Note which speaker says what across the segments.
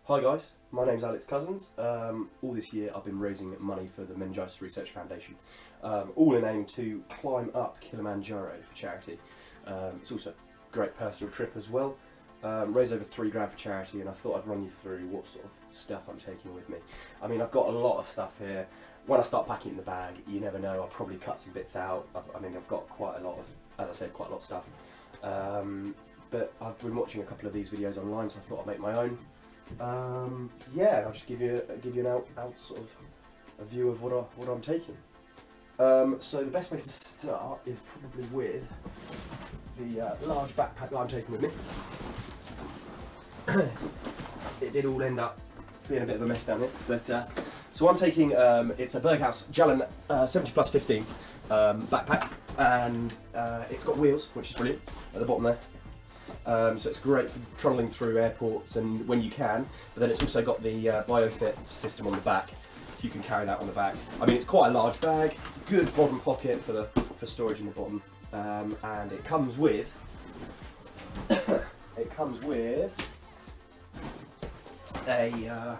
Speaker 1: Hi guys, my name's Alex Cousins. All this year I've been raising money for the Meningitis Research Foundation, all in aim to climb up Kilimanjaro for charity. It's also a great personal trip as well. Raised over £3 for charity, and I thought I'd run you through what sort of stuff I'm taking with me. I mean, I've got a lot of stuff here. When I start packing in the bag, you never know, I'll probably cut some bits out. I've got quite a lot of, as I said, quite a lot of stuff. But I've been watching a couple of these videos online, so I thought I'd make my own. Yeah, I'll just give you an out sort of a view of what I'm taking. So the best place to start is probably with the large backpack that I'm taking with me. It did all end up being a bit of a mess down here, but so I'm taking it's a Berghaus Jalen 70+15 backpack, and it's got wheels, which is brilliant at the bottom there. So it's great for trundling through airports and when you can, but then it's also got the BioFit system on the back. You can carry that on the back. I mean, it's quite a large bag, good bottom pocket for storage in the bottom, and it comes with a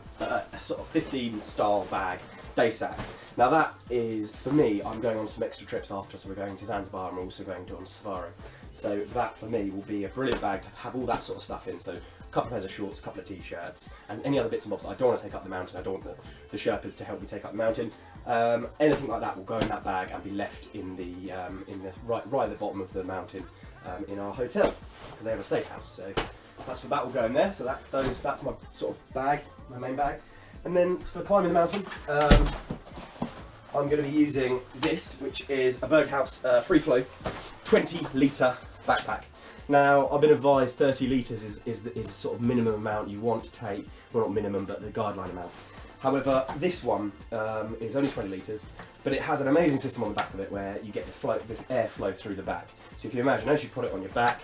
Speaker 1: sort of 15 style bag, day sack. Now that is, for me, I'm going on some extra trips after, so we're going to Zanzibar and we're also going on safari. So that for me will be a brilliant bag to have all that sort of stuff in. So a couple of pairs of shorts, a couple of t-shirts, and any other bits and bobs that I don't want to take up the mountain. I don't want the Sherpas to help me take up the mountain. Anything like that will go in that bag and be left in the right at the bottom of the mountain in our hotel, because they have a safe house. So that will go in there. So that's my sort of bag, my main bag. And then for climbing the mountain, I'm going to be using this, which is a Berghaus Free Flow 20 litre backpack. Now, I've been advised 30 litres is the sort of minimum amount you want to take. Well, not minimum, but the guideline amount. However, this one is only 20 litres, but it has an amazing system on the back of it where you get the airflow through the back. So if you imagine, as you put it on your back,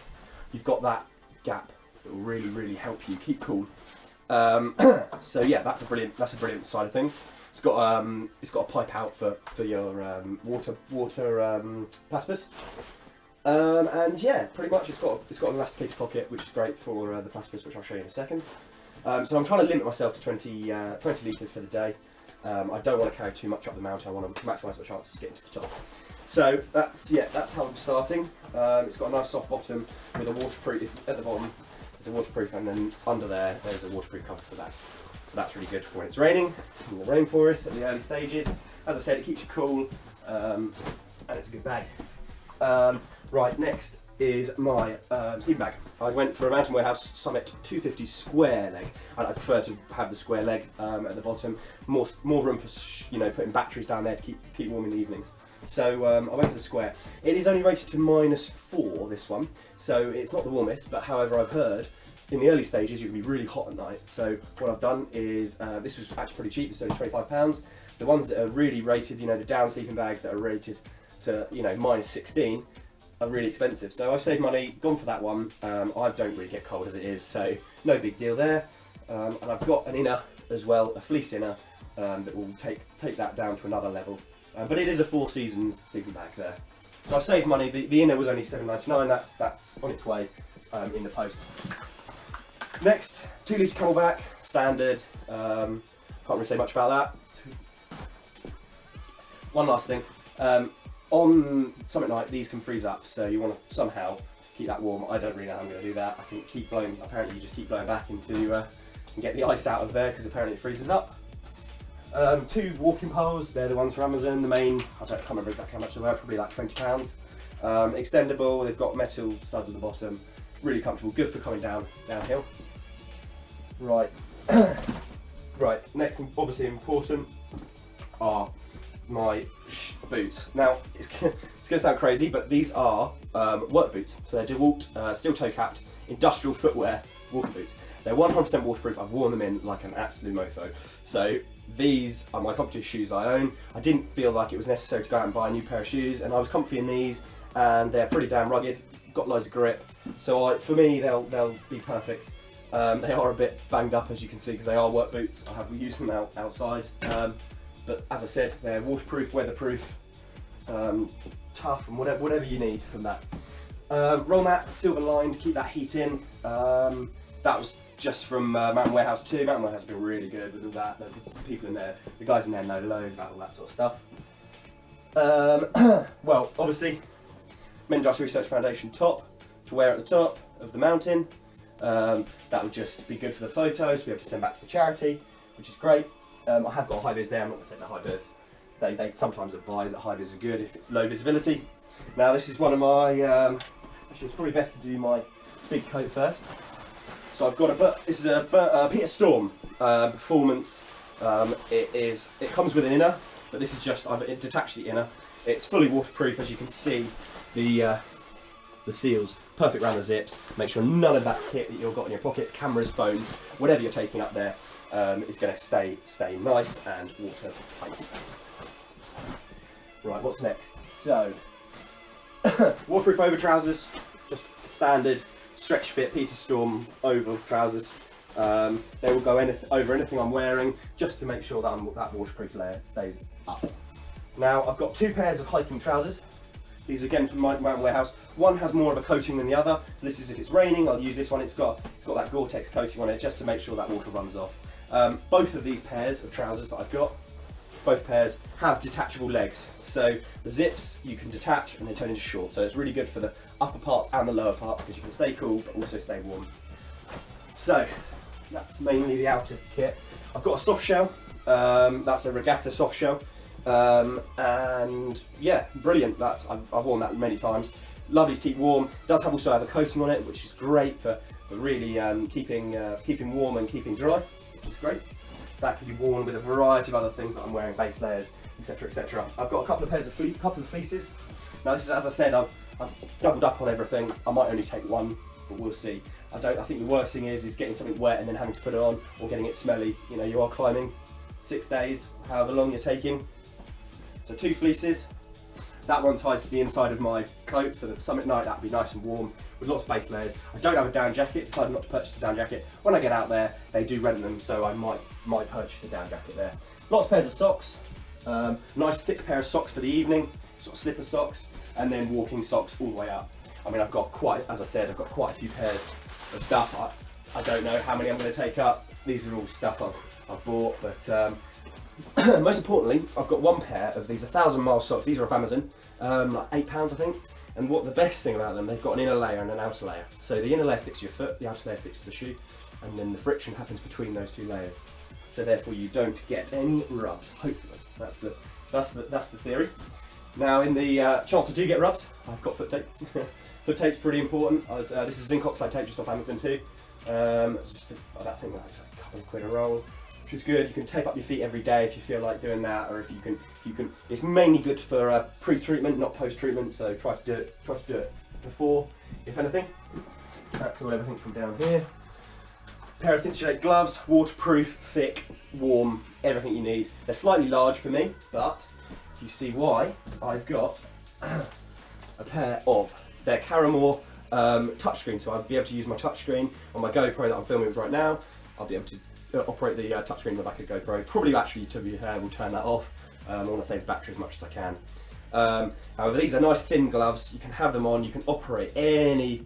Speaker 1: you've got that gap that will really, really help you keep cool. So yeah, that's a brilliant side of things. It's got a pipe out for your water platypus. And yeah, pretty much it's got an elasticated pocket, which is great for the platypus, which I'll show you in a second. So I'm trying to limit myself to 20 litres for the day. I don't want to carry too much up the mountain. I want to maximise my chances of getting to the top. So that's how I'm starting. It's got a nice soft bottom with a waterproof at the bottom. There's a waterproof, and then under there's a waterproof cover for that. So that's really good for when it's raining, in the rainforest at the early stages. As I said, it keeps you cool, and it's a good bag. Right, next is my sleeping bag. I went for a Mountain Warehouse Summit 250 square leg, and I prefer to have the square leg at the bottom. More room for putting batteries down there to keep warm in the evenings. So I went for the square. It is only rated to -4, this one, so it's not the warmest, but however, I've heard in the early stages you can be really hot at night. So what I've done is, this was actually pretty cheap, it's only £25. The ones that are really rated, the down sleeping bags that are rated to -16 are really expensive. So I've saved money, gone for that one. I don't really get cold as it is, so no big deal there. And I've got an inner as well, a fleece inner, that will take that down to another level. But it is a 4 seasons sleeping bag there. So I've saved money. The inner was only £7.99. That's on its way in the post. Next, 2 litre Camelback, standard. Can't really say much about that. One last thing. On summit night, these can freeze up, so you want to somehow keep that warm. I don't really know how I'm going to do that. I think apparently you just keep blowing back into and get the ice out of there, because apparently it freezes up. 2 walking poles, they're the ones from Amazon. The main, I can't remember exactly how much they were, probably like £20. Extendable, they've got metal studs at the bottom. Really comfortable, good for coming downhill. Right, right. Next, and obviously important, are my boots. Now, it's going to sound crazy, but these are work boots. So they're DeWalt steel toe capped industrial footwear walking boots. They're 100% waterproof. I've worn them in like an absolute mofo. So these are my competition shoes I own. I didn't feel like it was necessary to go out and buy a new pair of shoes, and I was comfy in these, and they're pretty damn rugged, got loads of grip. So for me, they'll be perfect. They are a bit banged up, as you can see, because they are work boots. I have used them outside. But as I said, they're waterproof, weatherproof, tough, and whatever you need from that. Roll mat, silver lined, keep that heat in. That was just from Mountain Warehouse 2. Mountain Warehouse has been really good with all that. The people in there, the guys in there know loads about all that sort of stuff. Well, obviously, Mendas Research Foundation top to wear at the top of the mountain. That would just be good for the photos, to be able to send back to the charity, which is great. I have got a high vis there. I'm not going to take the high vis. They sometimes advise that high vis is good if it's low visibility. Now this is one of my, actually it's probably best to do my big coat first. So I've got this is a Peter Storm Performance. It comes with an inner, but this is just, I've detached the inner. It's fully waterproof, as you can see. The seals, perfect around the zips. Make sure none of that kit that you've got in your pockets, cameras, phones, whatever you're taking up there, is going to stay nice and watertight. Right, what's next? So, waterproof over trousers, just standard stretch fit Peter Storm over trousers. They will go over anything I'm wearing, just to make sure that that waterproof layer stays up. Now I've got 2 pairs of hiking trousers. These again from Mountain Warehouse. One has more of a coating than the other, so this is if it's raining, I'll use this one. It's got that Gore-Tex coating on it, just to make sure that water runs off. Both of these pairs of trousers that I've got, both pairs have detachable legs. So the zips you can detach and they turn into shorts. So it's really good for the upper parts and the lower parts, because you can stay cool but also stay warm. So that's mainly the outer kit. I've got a soft shell. That's a regatta soft shell. And yeah, brilliant. I've worn that many times. Lovely to keep warm. Does also have a coating on it, which is great for really keeping warm and keeping dry, which is great. That can be worn with a variety of other things that I'm wearing, base layers, etc., etc. I've got a couple of pairs of fleeces. Now this is, as I said, I've doubled up on everything. I might only take one, but we'll see. I think the worst thing is getting something wet and then having to put it on, or getting it smelly. You know, you are climbing 6 days, however long you're taking. So 2 fleeces. That one ties to the inside of my coat for the summit night. That'd be nice and warm with lots of base layers. I don't have a down jacket. Decided not to purchase a down jacket. When I get out there, they do rent them, so I might purchase a down jacket there. Lots of pairs of socks. Nice thick pair of socks for the evening, sort of slipper socks, and then walking socks all the way up. I mean, I've got quite a few pairs of stuff. I don't know how many I'm going to take up. These are all stuff I've bought, but most importantly, I've got 1 pair of these 1,000-mile socks. These are off Amazon, like £8 I think. And what the best thing about them, they've got an inner layer and an outer layer. So the inner layer sticks to your foot, the outer layer sticks to the shoe, and then the friction happens between those 2 layers. So therefore you don't get any rubs. Hopefully, that's the theory. Now in the chance I do get rubs, I've got foot tape. Foot tape's pretty important. This is Zinc Oxide tape just off Amazon too. It's just I think that's a couple of quid a roll, which is good. You can tape up your feet every day if you feel like doing that, or if you can. It's mainly good for pre-treatment, not post-treatment. So try to do it before, if anything. That's all, everything from down here. Pair of insulate gloves, waterproof, thick, warm, everything you need. They're slightly large for me, but you see why. I've got a pair of their Caramore touchscreen, so I'll be able to use my touchscreen on my GoPro that I'm filming with right now. I'll be able to operate the touchscreen on the back of GoPro. Probably actually, to be fair, we'll turn that off. I want to save battery as much as I can. However, these are nice thin gloves. You can have them on. You can operate any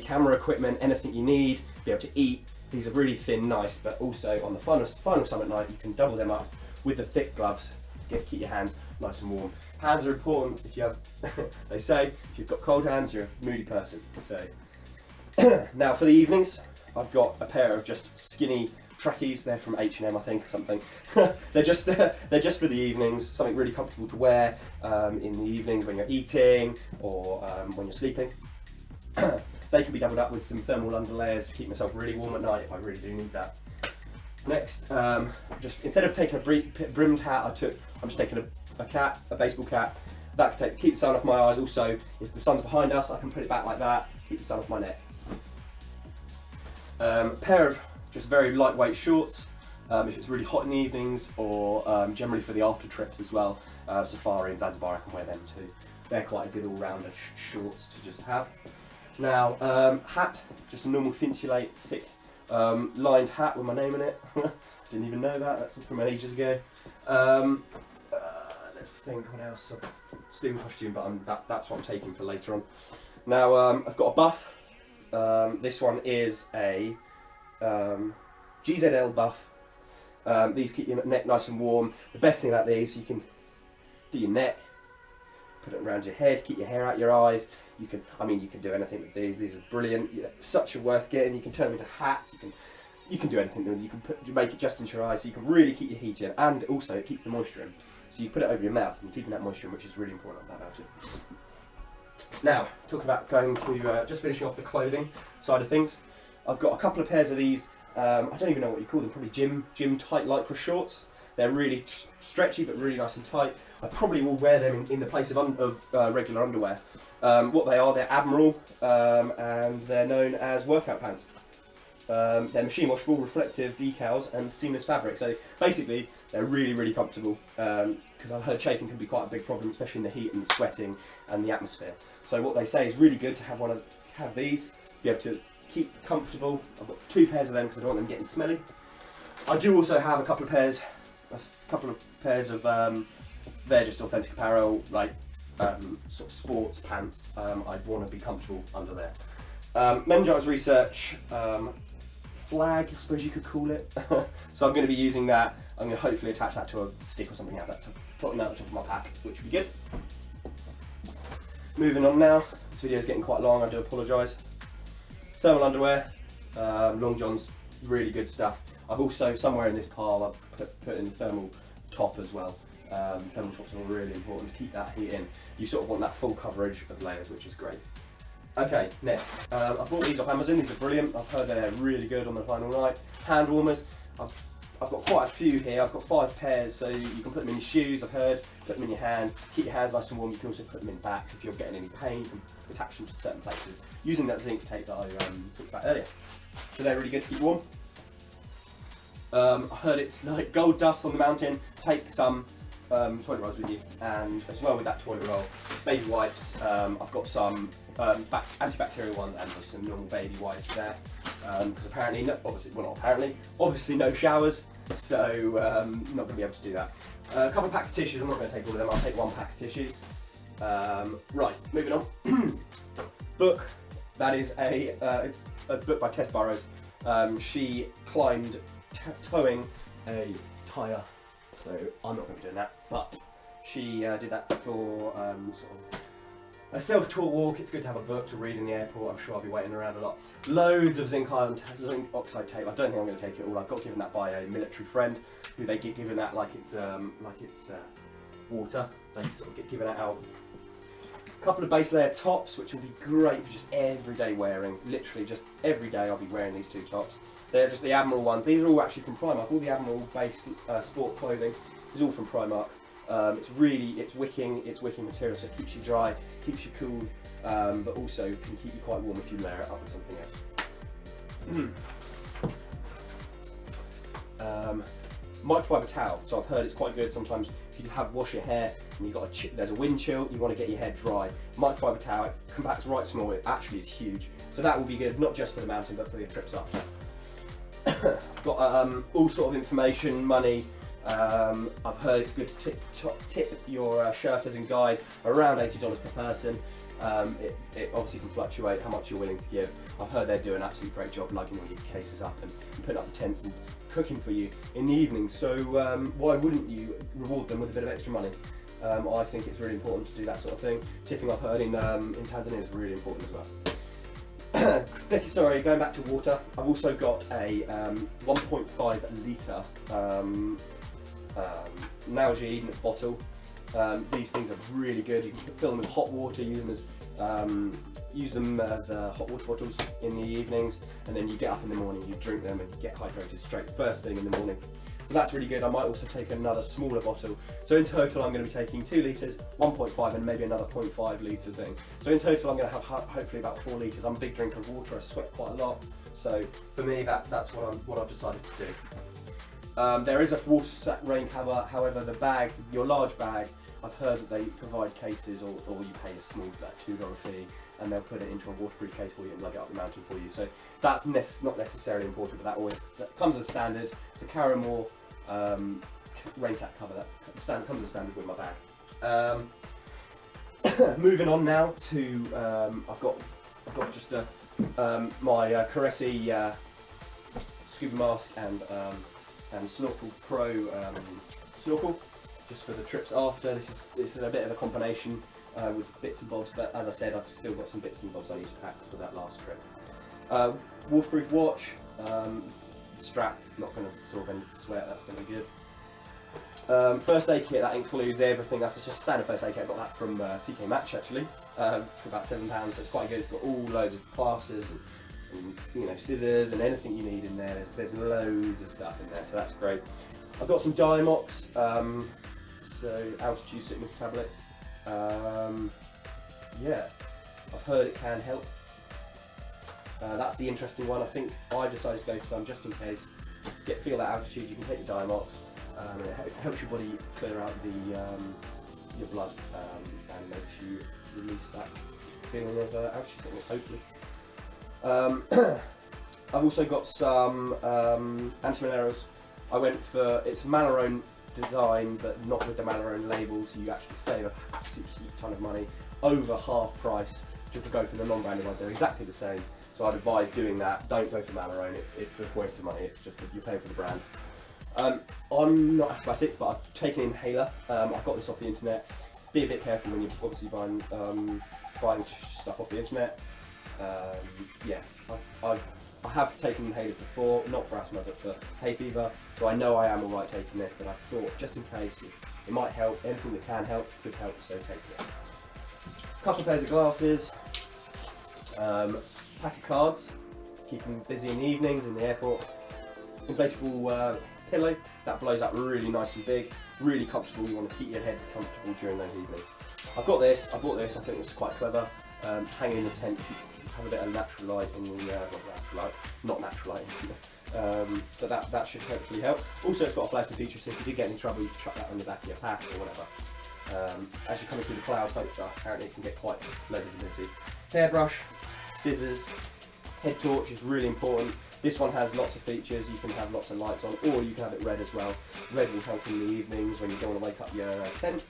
Speaker 1: camera equipment, anything you need. Be able to eat. These are really thin, nice, but also on the final summit night, you can double them up with the thick gloves to keep your hands nice and warm. Hands are important. If you have, they say, if you've got cold hands, you're a moody person. So now for the evenings, I've got a pair of just skinny trackies. They're from H&M, I think, or something. they're just for the evenings. Something really comfortable to wear in the evenings when you're eating or when you're sleeping. They can be doubled up with some thermal underlayers to keep myself really warm at night if I really do need that. Next, just instead of taking a brimmed hat, I'm just taking a cap, a baseball cap. That can keep the sun off my eyes. Also, if the sun's behind us, I can put it back like that, keep the sun off my neck. Pair of just very lightweight shorts, if it's really hot in the evenings, or generally for the after trips as well. Safari and Zanzibar, I can wear them too. They're quite a good all-rounder shorts to just have. Now, hat, just a normal Finsulate thick lined hat with my name in it. Didn't even know that, that's from ages ago. Let's think what else. Steam costume, but that's what I'm taking for later on. Now, I've got a buff. This one is a GZL buff. These keep your neck nice and warm. The best thing about these, you can do your neck, put it around your head, keep your hair out your eyes. You can do anything with these. These are brilliant. Such a worth getting. You can turn them into hats. You can do anything with them. You can make it just into your eyes, so you can really keep your heat in, and also it keeps the moisture in. So you put it over your mouth, and you're keeping that moisture in, which is really important about it. Now, talking about going to just finishing off the clothing side of things. I've got a couple of pairs of these. I don't even know what you call them. Probably gym tight Lycra shorts. They're really stretchy but really nice and tight. I probably will wear them in the place of regular underwear. What they are, they're Admiral, and they're known as workout pants. They're machine washable, reflective decals and seamless fabric. So basically, they're really, really comfortable, because I've heard chafing can be quite a big problem, especially in the heat and the sweating and the atmosphere. So what they say is really good to have these, be able to keep comfortable. I've got 2 pairs of them because I don't want them getting smelly. I do also have a couple of pairs of they're just authentic apparel, like sort of sports pants. I'd want to be comfortable under there. Meningitis research flag, I suppose you could call it. So I'm going to be using that. I'm going to hopefully attach that to a stick or something like that to put on the top of my pack, which would be good. Moving on now. This video is getting quite long, I do apologise. Thermal underwear, long johns, really good stuff. I've also, somewhere in this pile, I've put in thermal top as well. Thermal tops are really important to keep that heat in. You sort of want that full coverage of layers, which is great. Okay, next. I bought these off Amazon. These are brilliant. I've heard they're really good on the final night. Hand warmers. I've got quite a few here. I've got 5 pairs, so you can put them in your shoes, I've heard, put them in your hand, keep your hands nice and warm. You can also put them in backs if you're getting any pain, you can attach them to certain places using that zinc tape that I talked about earlier. So they're really good to keep warm. I heard it's like gold dust on the mountain. Take some toilet rolls with you, and as well with that toilet roll, baby wipes. I've got some antibacterial ones and just some normal baby wipes there, because apparently, obviously no showers, so not going to be able to do that. A couple of packs of tissues. I'm not going to take all of them. I'll take 1 pack of tissues. Right, moving on. Book. That is it's a book by Tess Burrows. She climbed towing a tyre. So I'm not going to be doing that, but she did that for sort of a self-taught walk. It's good to have a book to read in the airport. I'm sure I'll be waiting around a lot. Loads of zinc oxide tape. I don't think I'm going to take it all. I got given that by a military friend, who they get given that like it's water. They sort of get given that out. A couple of base layer tops, which will be great for just everyday wearing. Literally, just every day I'll be wearing these 2 tops. They're just the Admiral ones. These are all actually from Primark. All the Admiral base sport clothing is all from Primark. It's wicking material, so it keeps you dry, keeps you cool, but also can keep you quite warm if you layer it up with something else. Microfiber towel. So I've heard it's quite good. Sometimes if you wash your hair and you've got there's a wind chill, you want to get your hair dry. Microfiber towel, it compacts right small. It actually is huge. So that will be good, not just for the mountain, but for your trips up. I've got all sort of information, money. I've heard it's good to tip your Sherpas and guides around $80 per person. It obviously can fluctuate how much you're willing to give. I've heard they do an absolutely great job lugging all your cases up and putting up the tents and cooking for you in the evenings. So why wouldn't you reward them with a bit of extra money? I think it's really important to do that sort of thing. Tipping, I've heard in Tanzania, is really important as well. Going back to water, I've also got a 1.5 litre Nalgene bottle. These things are really good. You can fill them with hot water, use them as hot water bottles in the evenings, and then you get up in the morning, you drink them, and you get hydrated straight first thing in the morning. So that's really good. I might also take another smaller bottle. So in total, I'm going to be taking 2 litres, 1.5, and maybe another 0.5 litre thing. So in total, I'm going to have hopefully about 4 litres. I'm a big drinker of water. I sweat quite a lot. So for me, that's what I've decided to do. There is a water sack rain cover. However, the bag, your large bag, I've heard that they provide cases, or you pay a small $2 fee, and they'll put it into a waterproof case for you and lug it up the mountain for you. So that's not necessarily important, but that comes as standard. It's a Caramore rain sack cover that comes as standard with my bag. Moving on now to I've got just my Caressi scuba mask and Snorkel Pro snorkel, just for the trips after. This is a bit of a combination with bits and bobs, but as I said, I've still got some bits and bobs I need to pack for that last trip. Waterproof watch, strap, not going to absorb any sweat, that's going to be good. First aid kit, that includes everything. That's just standard first aid kit. I got that from TK Maxx actually, for about £7, so it's quite good. It's got all loads of plasters and you know, scissors and anything you need in there. There's loads of stuff in there, so that's great. I've got some Diamox, so altitude sickness tablets. Yeah, I've heard it can help. That's the interesting one. I think I decided to go for some just in case. Feel that altitude, you can take your Diamox. It helps your body clear out your blood and makes you release that feeling of altitude sickness, hopefully. I've also got some Anti-Malarials. I went for, it's Malarone design but not with the Malarone label, so you actually save an absolute ton of money, over half price, just to go for the non-branded ones. They're exactly the same, so I'd advise doing that. Don't go for Malarone, it's a waste of money, it's just that you're paying for the brand. I'm not asthmatic, but I've taken an inhaler. I've got this off the internet. Be a bit careful when you're obviously buying stuff off the internet. Yeah, I have taken inhalers before, not for asthma but for hay fever, so I know I am alright taking this, but I thought just in case it might help, anything that can help could help, so take it. Couple of pairs of glasses, pack of cards, keep them busy in the evenings in the airport, inflatable pillow that blows up really nice and big, really comfortable. You want to keep your head comfortable during those evenings. I bought this, I think it's quite clever. Hanging in the tent, have a bit of natural light in the, not natural light, but that should hopefully help. Also, it's got a flashing feature, so if you did get in trouble, you can chuck that on the back of your pack or whatever. As you're coming through the clouds, apparently it can get quite low visibility. Hairbrush, scissors, head torch is really important. This one has lots of features. You can have lots of lights on, or you can have it red as well. Red will help in the evenings when you don't want to wake up your tent.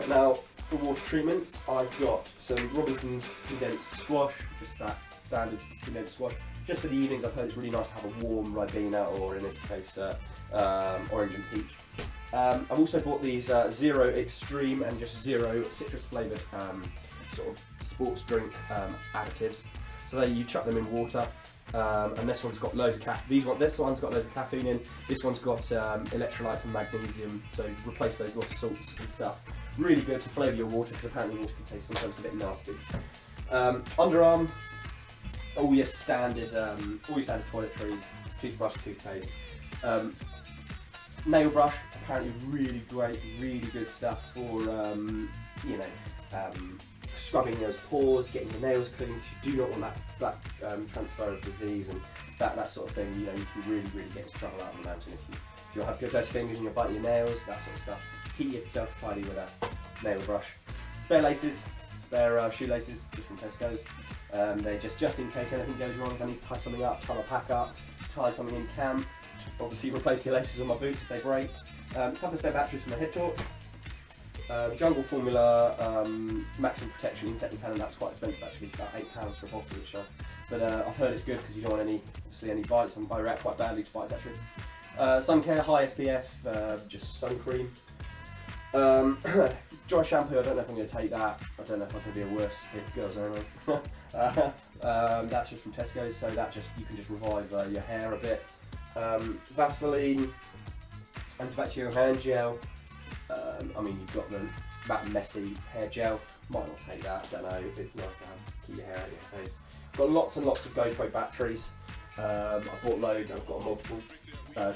Speaker 1: Now, for water treatments, I've got some Robinson's condensed squash, just that standard condensed squash. Just for the evenings, I've heard it's really nice to have a warm Ribena, or in this case, orange and peach. I've also bought these Zero Extreme and just Zero citrus flavoured sort of sports drink additives. So you chuck them in water. And this one's got loads of this one's got loads of caffeine in. This one's got electrolytes and magnesium, so replace those lots of salts and stuff. Really good to flavour your water, because apparently water can taste sometimes a bit nasty. Underarm, all your standard toiletries, toothbrush, toothpaste. Nail brush, apparently really great, really good stuff for scrubbing those pores, getting your nails clean. You do not want that transfer of disease and that sort of thing. You know, you can really get into trouble out on the mountain if you'll have good dirty fingers and you're biting your nails, that sort of stuff. Keep yourself tidy with a nail brush. Spare laces, spare shoelaces, just from Tesco's. They're just in case anything goes wrong. If I need to tie something up, tie my pack up, tie something in camp. Obviously replace the laces on my boots if they break. A couple of spare batteries for my head torch. Jungle Formula Maximum Protection Insect Repellent, that's quite expensive actually, it's about £8 for a bottle of shop. But I've heard it's good because you don't want any bites, and I react quite badly to bites actually. Sun Care, high SPF, just sun cream. Dry shampoo, I don't know if I'm going to take that. I don't know if I'm going to be a worse fit girls or anything. That's just from Tesco's, so you can just revive your hair a bit. Vaseline, antibacterial hand gel. I mean, you've got that messy hair gel. Might not take that. I don't know. It's nice to keep your hair out of your face. Got lots and lots of GoPro batteries. I bought loads. I've got a multiple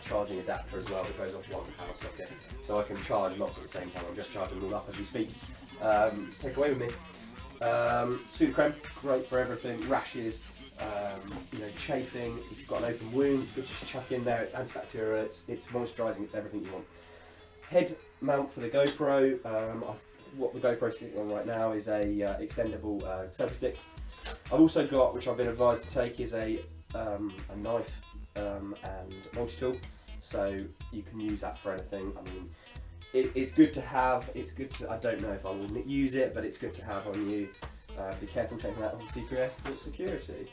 Speaker 1: charging adapter as well that goes off one power socket, so I can charge lots at the same time. I'm just charging them all up as we speak. Take away with me. Pseudo creme, great for everything. Rashes, chafing. If you've got an open wound, it's good to just chuck in there. It's antibacterial. It's moisturising. It's everything you want. Head mount for the GoPro. What the GoPro is sitting on right now is a extendable selfie stick. I've also got, which I've been advised to take, is a knife and multi-tool, so you can use that for anything. I mean, it's good to have. It's good to. I don't know if I will use it, but it's good to have on you. Be careful taking that obviously for airport security.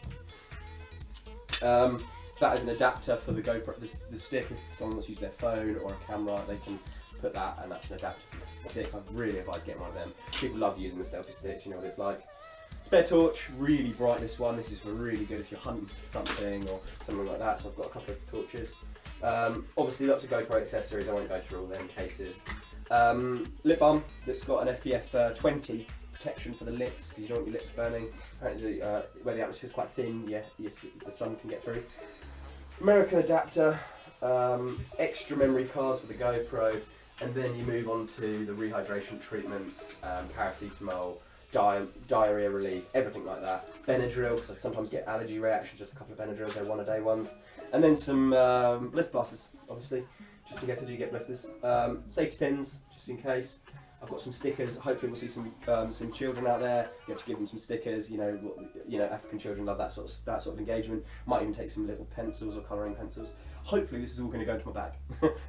Speaker 1: that is an adapter for the GoPro, the stick. If someone wants to use their phone or a camera, they can put that, and that's an adapter for the stick. I really advise getting one of them. People love using the selfie sticks, you know what it's like. Spare torch, really bright this one. This is really good if you're hunting for something or something like that, so I've got a couple of torches. Obviously lots of GoPro accessories, I won't go through all them cases. Lip balm that's got an SPF 20 protection for the lips, because you don't want your lips burning. Apparently where the atmosphere is quite thin, yes, the sun can get through. American adapter, extra memory cards for the GoPro, and then you move on to the rehydration treatments, paracetamol, diarrhea relief, everything like that. Benadryl, because I sometimes get allergy reactions, just a couple of Benadryls, they're 1 a day ones. And then some blister plasters, obviously, just in case I do get blisters. Safety pins, just in case. I've got some stickers. Hopefully we'll see some children out there. You have to give them some stickers. You know, African children love that sort of engagement. Might even take some little pencils or colouring pencils. Hopefully this is all going to go into my bag.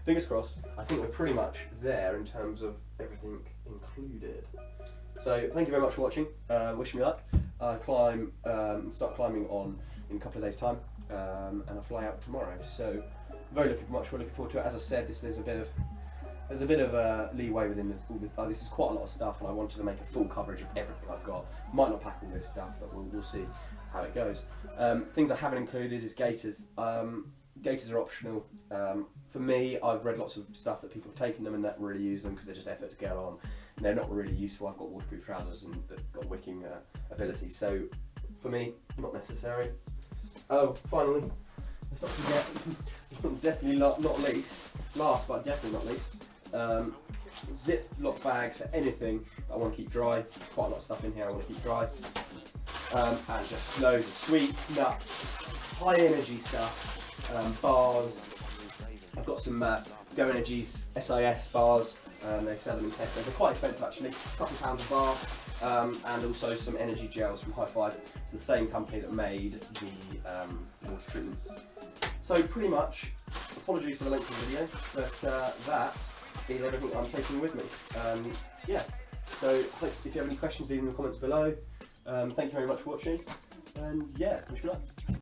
Speaker 1: Fingers crossed. I think we're pretty much there in terms of everything included. So thank you very much for watching. Wish me luck. I start climbing in a couple of days' time, and I fly out tomorrow. So very looking forward to it. As I said, there's a bit of leeway within this is quite a lot of stuff, and I wanted to make a full coverage of everything I've got. Might not pack all this stuff, but we'll see how it goes. Things I haven't included is Gators. Gators are optional. For me, I've read lots of stuff that people have taken them and not really use them because they're just effort to go on. And they're not really useful. I've got waterproof trousers and they've got wicking ability. So for me, not necessary. Oh, finally, let's not forget, definitely not least, last but definitely not least, zip lock bags for anything that I want to keep dry. There's quite a lot of stuff in here I want to keep dry. And just loads of sweets, nuts, high energy stuff, bars. I've got some Go Energies SIS bars. They sell them in Tesco. They're quite expensive actually, a couple of pounds a bar. And also some energy gels from High Five. It's the same company that made the water treatment. So pretty much, apologies for the length of the video, but that is everything I'm taking with me. Yeah, so if you have any questions, leave them in the comments below. Thank you very much for watching, and yeah, wish me luck.